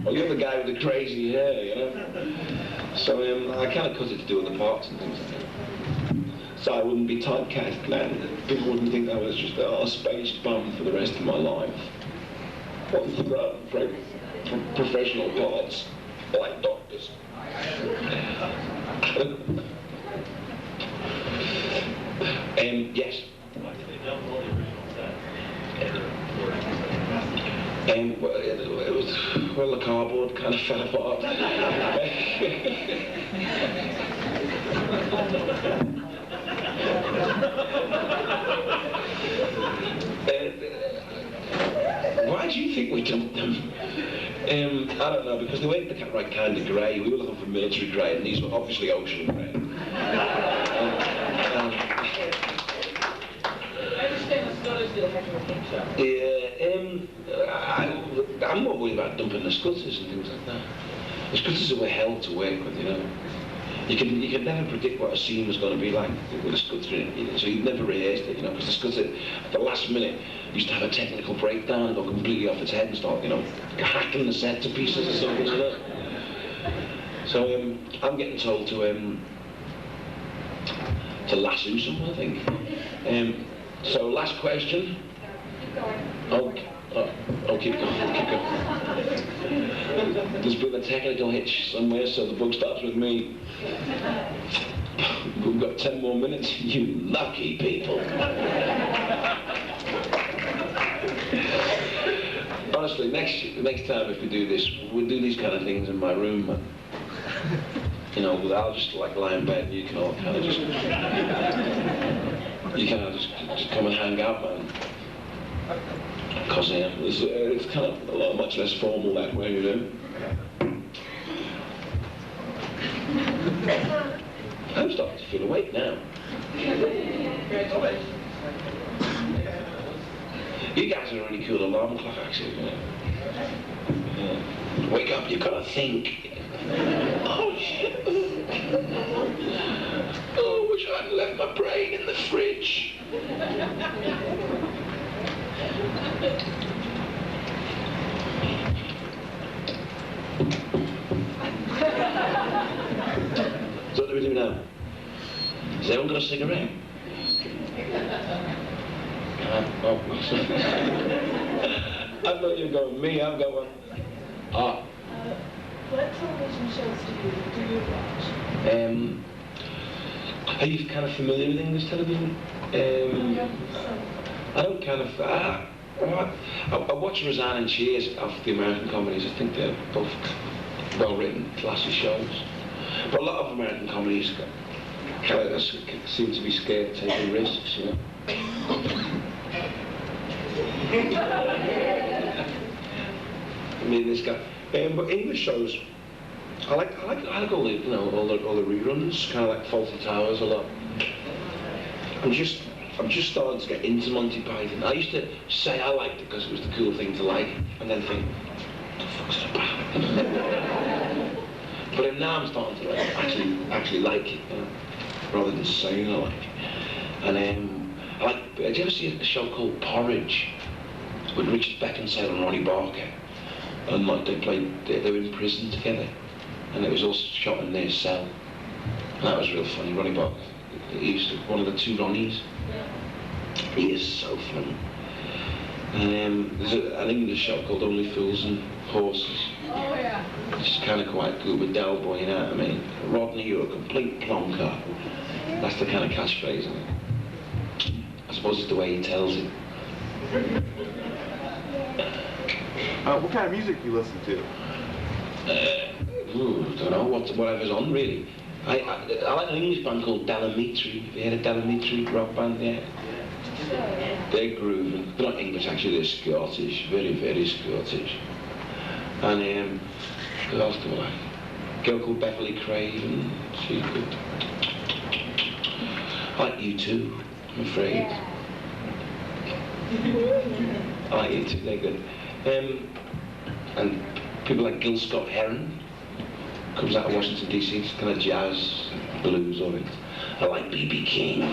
well, you're the guy with the crazy hair, you know? So I kind of cut it to do with the parts and things like that. So I wouldn't be typecast, man. People wouldn't think I was just a spaced bum for the rest of my life. ones that are professional parts, like doctors. Yes. Well, the cardboard kind of fell apart. Why do you think we dumped them? I don't know, because they weren't the right kind of grey. We were looking for military grey, and these were obviously ocean grey. I'm not worried about dumping the scutters and things like that. The scutters were hell to work with, you know. You can never predict what a scene was going to be like with a scooter in it, so you'd never rehearsed it, you know, because the scooter, at the last minute, used to have a technical breakdown, go completely off its head and start, you know, hacking the set to pieces or something like that. So I'm getting told to lasso someone, I think. So last question. I'll keep going. There's been a technical hitch somewhere, so the book stops with me. We've got 10 more minutes. You lucky people. Honestly, next time if we do this, we'll do these kind of things in my room. You know, I'll just like lie in bed and you can all kind of just come and hang out, man. Because it's kind of much less formal that way, you know. I'm starting to feel awake now. You guys are a really cool alarm clock, actually. You know? Yeah. Wake up, you've got to think. Oh, shit. Oh, I wish I hadn't left my brain in the fridge. So what do we do now? Has everyone got a cigarette? I thought you were going me, I'm going... What television shows do you watch? Are you kind of familiar with English television? I don't kind of... I watch Roseanne and Cheers of the American comedies. I think they're both well-written, classy shows. But a lot of American comedies kind of seem to be scared of taking risks, you know. I mean, this guy. But English shows, I like all the, you know, all the reruns, kind of like Fawlty Towers a lot. I'm just starting to get into Monty Python. I used to say I liked it because it was the cool thing to like, and then think, what the fuck's it about? But now I'm starting to like, actually like it, you know, rather than saying I like it. And I like. Did you ever see a show called Porridge with Richard Beckinsale and Ronnie Barker? And like they were in prison together, and it was all shot in their cell. And that was real funny. Ronnie Barker, he used to one of the two Ronnies. He is so funny. And there's an English show called Only Fools and Horses. Oh yeah. Which is kind of quite good with Del Boy, you know what I mean? Rodney, you're a complete plonker. That's the kind of catchphrase, isn't it? I suppose it's the way he tells it. What kind of music do you listen to? Don't know, whatever's on, really. I like an English band called Dalamitri. Have you heard of Dalamitri, rock band? Yeah. They're grooving. They're not English, actually, they're Scottish. Very, very Scottish. And, who else do I like? A girl called Beverly Craven. She's good. I like U2, I'm afraid. I like U2, they're good. And people like Gil Scott-Heron, comes out of Washington DC, it's kind of jazz, blues or it. I like B.B. King.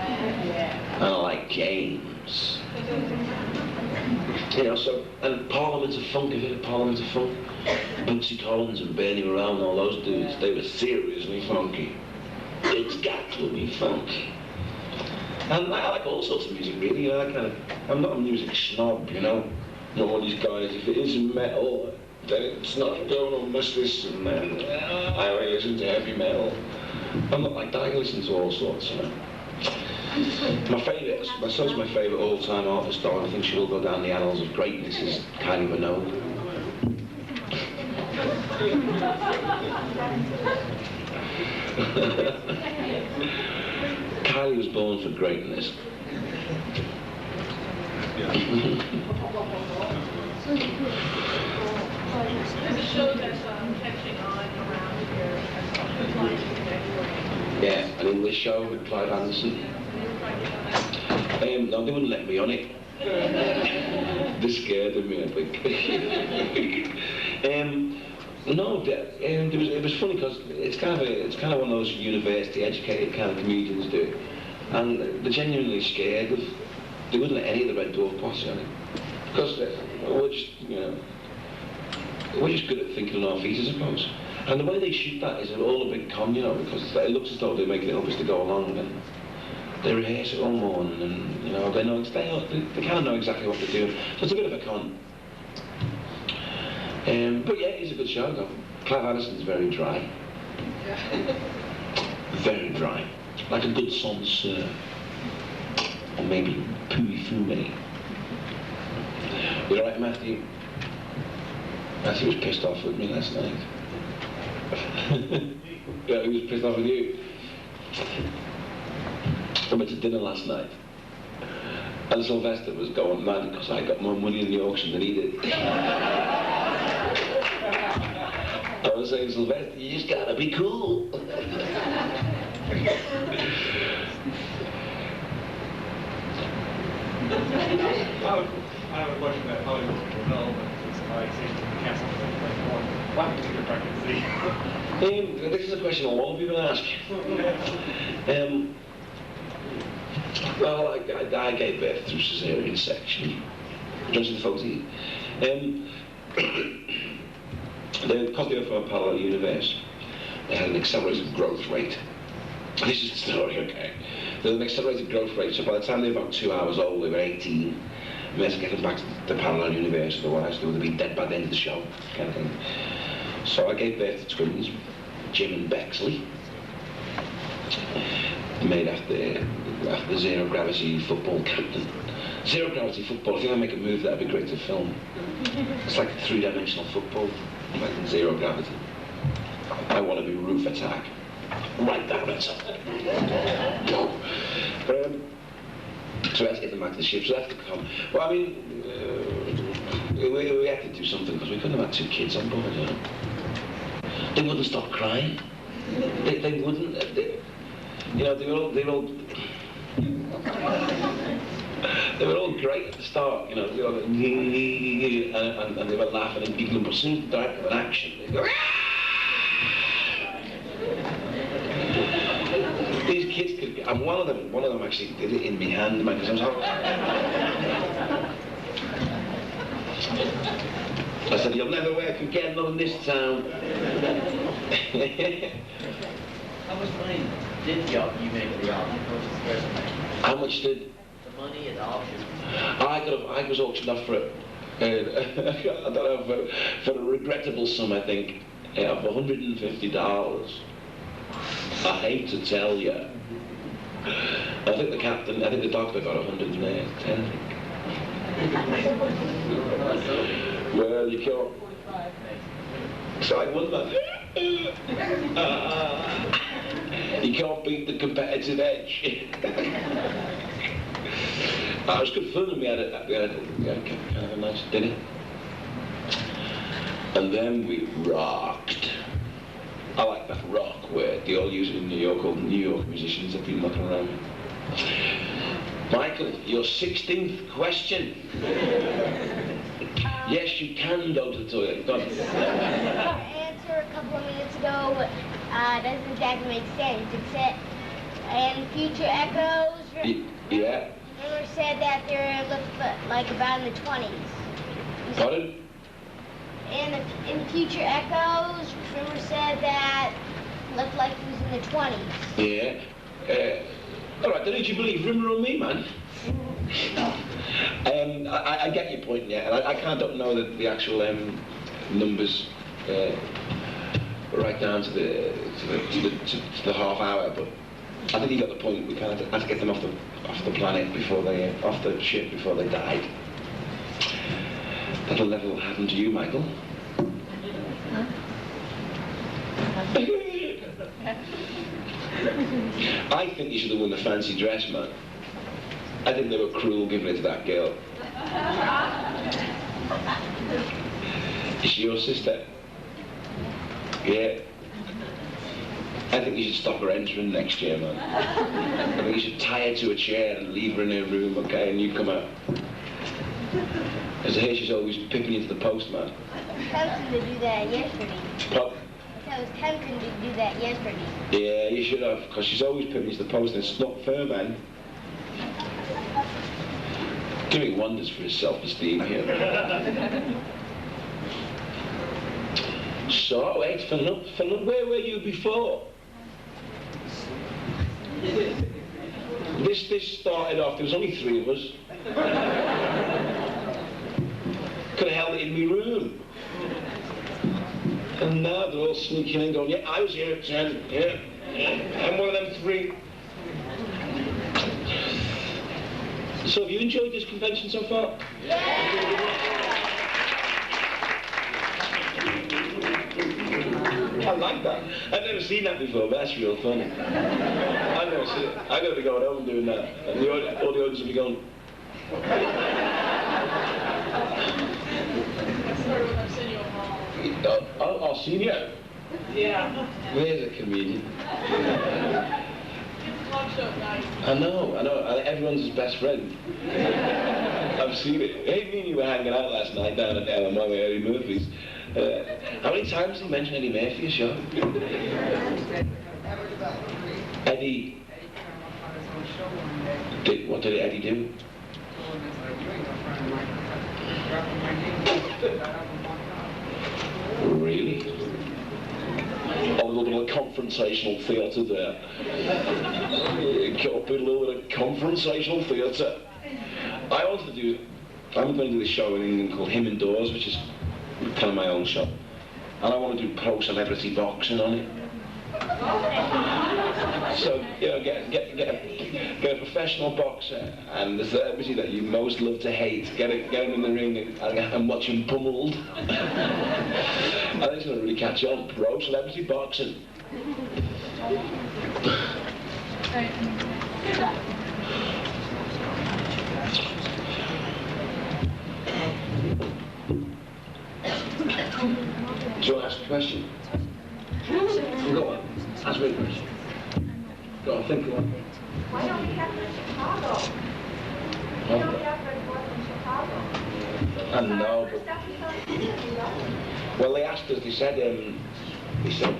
And I like James. You know, so, and Parliament of Funk, have you heard of Parliament of Funk? Bootsy Collins and Bernie Morrell and all those dudes, they were seriously funky. It's got to be funky. And I like all sorts of music, really, you know, I'm not a music snob, you know. not all these guys, if it isn't metal, then it's not going on much this and then I only listen to heavy metal. I'm not like that, I can listen to all sorts, you know. My son's my favourite all-time artist, though, and I think she will go down the annals of greatness as Kylie Minogue. Kylie was born for greatness. There's a show that's catching on around here. Yeah, an English show with Clive Anderson. No, they wouldn't let me on it. They scared of me, I think. No, it was funny because it's kind of one of those university-educated kind of comedians do it, and they're genuinely scared of. They wouldn't let any of the Red Dwarf posse on it because we're just, you know, we're just good at thinking on our feet, I suppose. And the way they shoot that is all a big con, you know, because it looks as though they're making it up as they go along, and they rehearse it all morning, and you know they kind of know exactly what they're doing. So it's a bit of a con. But yeah, it's a good show though. Clive Anderson's very dry. Very dry. Like a good Sancerre. Or maybe Pui Fume. You alright, Matthew? Matthew was pissed off with me last night. Yeah, he was pissed off with you. I went to dinner last night. And Sylvester was going mad because I got more money in the auction than he did. I was saying, Sylvester, you just gotta be cool. I have a question about Hollywood development. I seem to be canceled for what happened to your pregnancy? This is a question all people ask. Well, I gave birth through cesarean section. Just in the photo. Because they were from a parallel universe, they had an accelerated growth rate. This is the story, okay? They had an accelerated growth rate, so by the time they were about 2 hours old, they were 18. We had to get them back to the parallel universe, otherwise they would have been dead by the end of the show, kind of thing. So I gave birth to twins, Jim and Bexley, made after the zero gravity football captain. Zero gravity football, if you want to make a movie, that'd be great to film. It's like a three-dimensional football, like in zero gravity. I want to be roof attack. Right down it. Go. So we had to get them back to the ship, so they had to come. Well, I mean, we had to do something because we couldn't have had 2 kids on board, you know. They wouldn't stop crying. They wouldn't. You know, they were all great at the start, you know, they were, and they were laughing and giggling, but as soon as the director of an action, they go, these kids could, and one of them actually did it in my hand, because I was like, I said, you'll never work again, not in this town. How much money did you make for the auction? How much did? The money at the auction. I was auctioned off for it. I don't know, for a regrettable sum, I think, of $150. I hate to tell you. I think the doctor got 110, I think. Well, you can't. So I won that. You can't beat the competitive edge. It was good fun, and we had kind of a nice dinner. And then we rocked. I like that rock word. They all use it in New York, all the New York musicians have been knocking around. Michael, your 16th question. Yes, you can go to the toilet. Go on. Your answer a couple of minutes ago doesn't exactly make sense. It said, and Future Echoes, Yeah. Rimmer said that they looked like about in the 20s. Pardon? In Future Echoes, Rimmer said that looked like he was in the 20s. Yeah. All right, then did you believe Rimmer or me, man? I get your point, yeah, and I don't know the actual numbers right down to the half hour, but I think you got the point. We kind of had to get them off the planet before they off the ship before they died. That'll never happen to you, Michael. I think you should have won the fancy dress, man. I think they were cruel giving it to that girl. Is she your sister? Yeah. I think you should stop her entering next year, man. I think you should tie her to a chair and leave her in her room, okay, and you come out. As I hear she's always pipping you to the postman. I was tempted to do that yesterday. Pardon? I was tempted to do that yesterday. Yeah, you should have, because she's always pipping you to the postman. It's not fair, man. Doing wonders for his self-esteem here. So, wait, Philip, where were you before? This started off, there was only 3 of us. Could have held it in my room. And now they're all sneaking in going, yeah, I was here at 10, yeah. I'm one of them 3. So have you enjoyed this convention so far? I like that. I've never seen that before, but that's real funny. I've never seen it. I'm going to be going home doing that. And all the audience will be going... Arsenio? Yeah. Where's a comedian? Talk show night. I know. Everyone's his best friend. I've seen it. Hey, me and you were hanging out last night down at LMI with Eddie Murphy's. How many times did he mention Eddie Murphy, show? Eddie... What did Eddie do? Really? A little bit of confrontational theatre there. Got a little bit of confrontational theatre. I'm going to do this show in England called Him Indoors, which is kind of my own show. And I want to do pro-celebrity boxing on it. So, you know, get a professional boxer and the celebrity that you most love to hate, get him in the ring and watch him pummeled. I think it's going to really catch on. Pro-celebrity boxing. Do you want to ask a question? Go on. Ask me a question. Go on, think of one. Why don't we have it in Chicago? Why don't we have it in Chicago? I know, but... Well, they asked us, they said,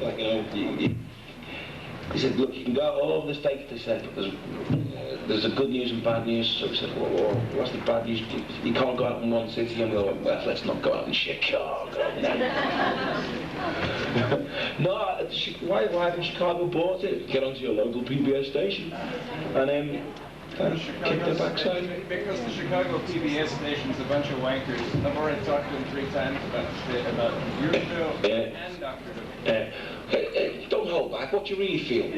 like, you know, he said, look, you can go all over the States, they said, but there's a good news and bad news. So we said, well, what's the bad news? You can't go out in one city. And we went, well, let's not go out in Chicago. No, why haven't Chicago bought it? Get onto your local PBS station and kind of kick their backside. Because the Chicago PBS station's a bunch of wankers. I've already talked to them 3 times about your show and Dr. Who. Don't hold back. What do you really feel?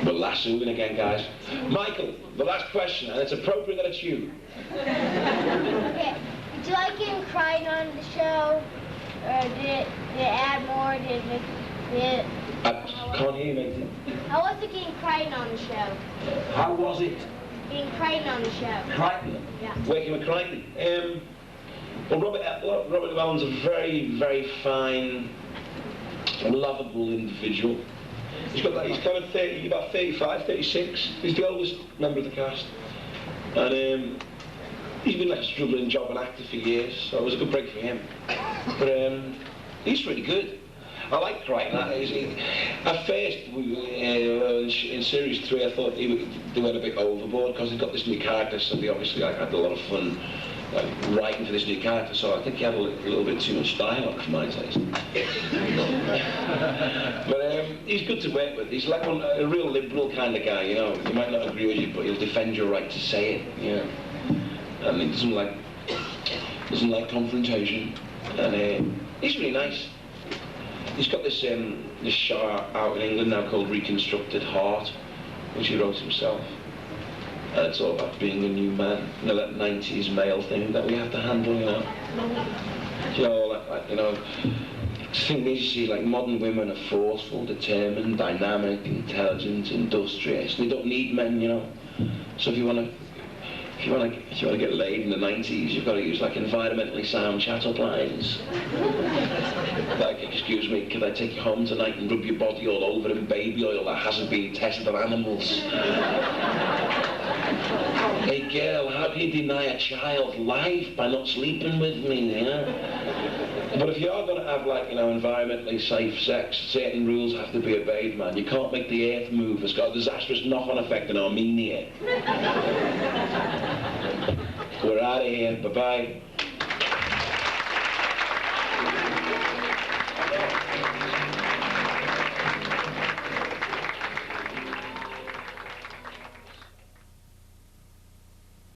We're lassoing again, guys. Michael, the last question, and it's appropriate that it's you. Okay. Did you like getting crying on the show? Or did it add more? Did it make it... I can't hear you, mate. How was it getting crying on the show? How was it? Getting crying on the show. Crichton? Yeah. Working with Crichton? Well, Robert Llewellyn's a very, very fine, lovable individual. He's kind of 30, about 35, 36. He's the oldest member of the cast. And he's been like a struggling job and actor for years, so it was a good break for him. But he's really good. I like Crichton. At first, in series 3, I thought they went a bit overboard because they got this new character, so they obviously had a lot of fun writing for this new character. So I think he had a little bit too much dialogue for my taste. But he's good to work with. He's like a real liberal kind of guy, you know. He might not agree with you, but he'll defend your right to say it, you know. And he doesn't like confrontation. And he's really nice. He's got this show out in England now called Reconstructed Heart, which he wrote himself. And it's all about being a new man. You know, that 90s male thing that we have to handle, you know. You know, all that, you know. Things you see, like modern women are forceful, determined, dynamic, intelligent, industrious. They don't need men, you know. So if you want to get laid in the 90s, you've got to use like environmentally sound chat-up lines. Like, excuse me, can I take you home tonight and rub your body all over in baby oil that hasn't been tested on animals? Hey girl, how can you deny a child life by not sleeping with me, you know? But if you are going to have, like, you know, environmentally safe sex, certain rules have to be obeyed, man. You can't make the earth move. It's got a disastrous knock-on effect on Armenia. We're out of here. Bye-bye.